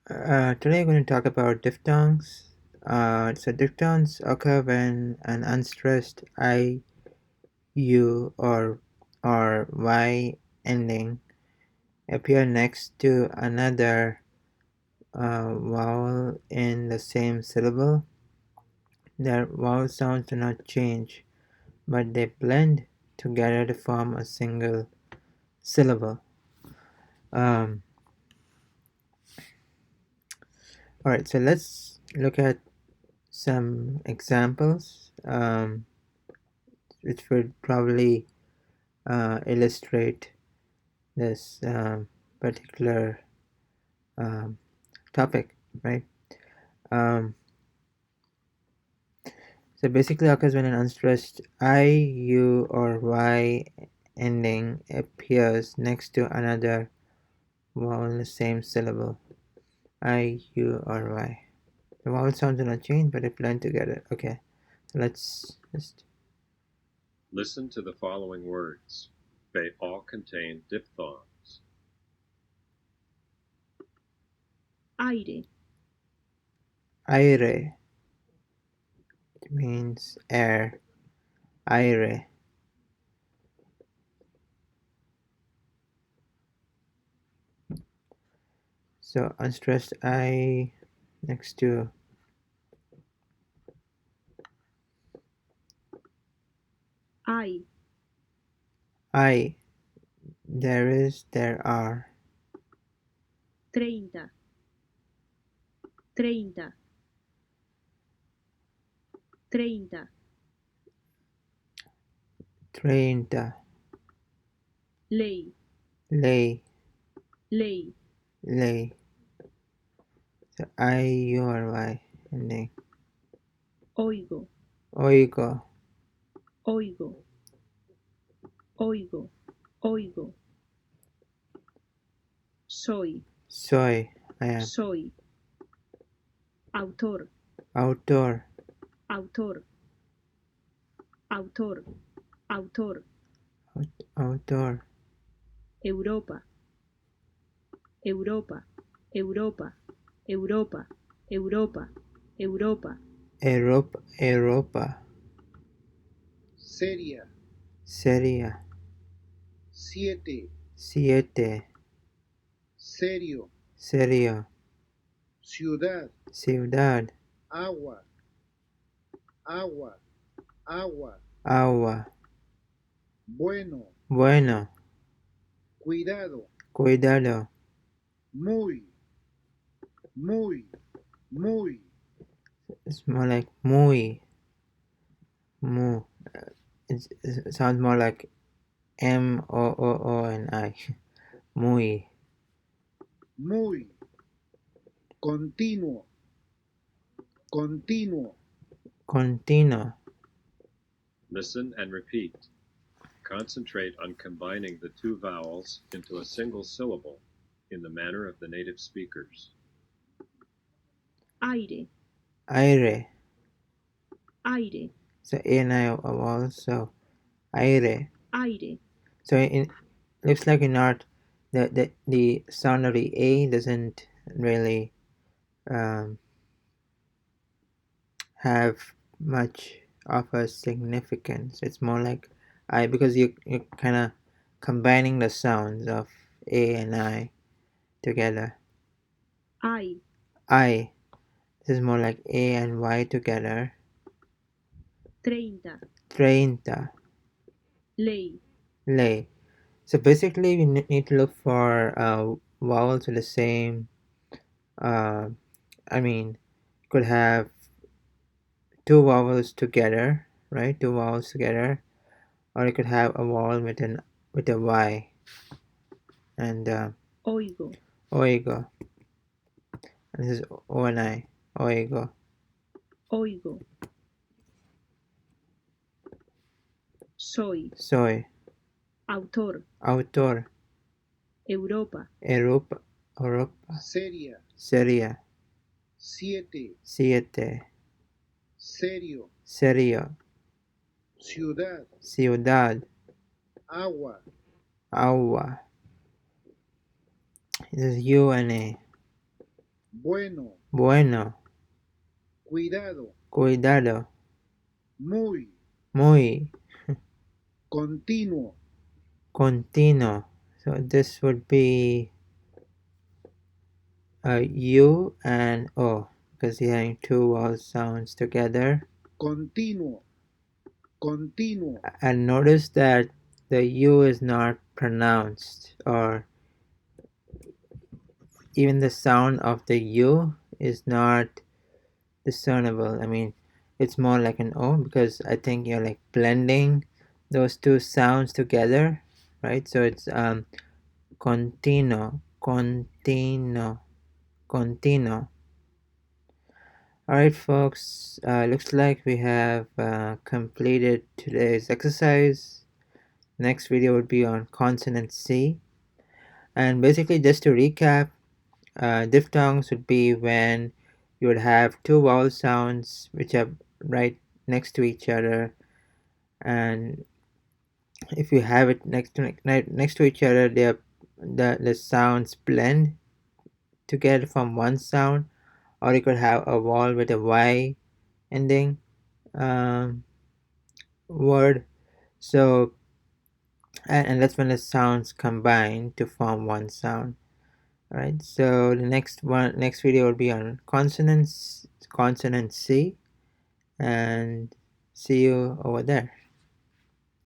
Today I'm going to talk about diphthongs. So diphthongs occur when an unstressed I, U, or Y ending appear next to another vowel in the same syllable. Their vowel sounds do not change, but they blend together to form a single syllable. Um, Alright, so let's look at some examples, which would probably illustrate this particular um, topic, right? Um, so basically occurs when an unstressed I, U, or Y ending appears next to another vowel in the same syllable. I, U, or Y. The vowel sounds do not change, but they blend together. Okay, so let's just Listen to the following words. They all contain diphthongs. Aire, aire. It means air. Aire. So unstressed I next to hay, I. There is, there are. 30, 30, 30, 30. ley, Lay. ley, Lay. So I, U, or Y ending. oigo, Oigo. oigo, oigo, oigo. Soy, Soy. I am. soy. Autor, Outdoor. autor, autor, autor. Outdoor. Europa, Europa, Europa, Europa, Europa, Europa. Europa. Europa. Seria, Seria. 7, Siete. serio, Serio. ciudad, Ciudad. agua, agua, agua, Agua. bueno, Bueno. cuidado, Cuidado. muy, muy, muy, It's more like muy. Mu. It sounds more like M-O-O-O-N-I. Muy. muy, continuo, continuo, Continuo. Listen and repeat. Concentrate on combining the two vowels into a single syllable in the manner of the native speakers. Aire, Aire. aire, So A and I are also aire. aire. So it looks like in art the sound of the A doesn't really have much of a significance. It's more like I, because you're kind of combining the sounds of A and I together. Ay, I. This is more like A and Y together. 30, 30. ley, Ley. So basically, we need to look for vowels with the same. Uh, I mean, could have two vowels together, right? Two vowels together, or it could have a vowel with a Y and oigo, oigo. And this is O and I. Oigo. oigo. Soy, Soy. autor, Autor. Europa, Europa. Europa. seria, Seria. 7, Siete. serio, Serio. ciudad, Ciudad. agua, Agua. This is U and A. bueno, bueno, cuidado, cuidado, muy, muy, continuo, continuo. So this would be U and O because you're having two vowel sounds together. continuo, continuo, And notice that the U is not pronounced, or even the sound of the U is not discernible. I mean, it's more like an O because I think you're like blending those two sounds together, right? So it's continuo, continuo, continuo. Alright, folks, looks like we have completed today's exercise. Next video would be on consonant C. And basically, just to recap, diphthongs would be when you would have two vowel sounds which are right next to each other, and if you have it next to each other, the sounds blend together from one sound, or you could have a vowel with a Y ending um, word. So and that's when the sounds combine to form one sound. Alright, so the next video will be on consonant C, and see you over there.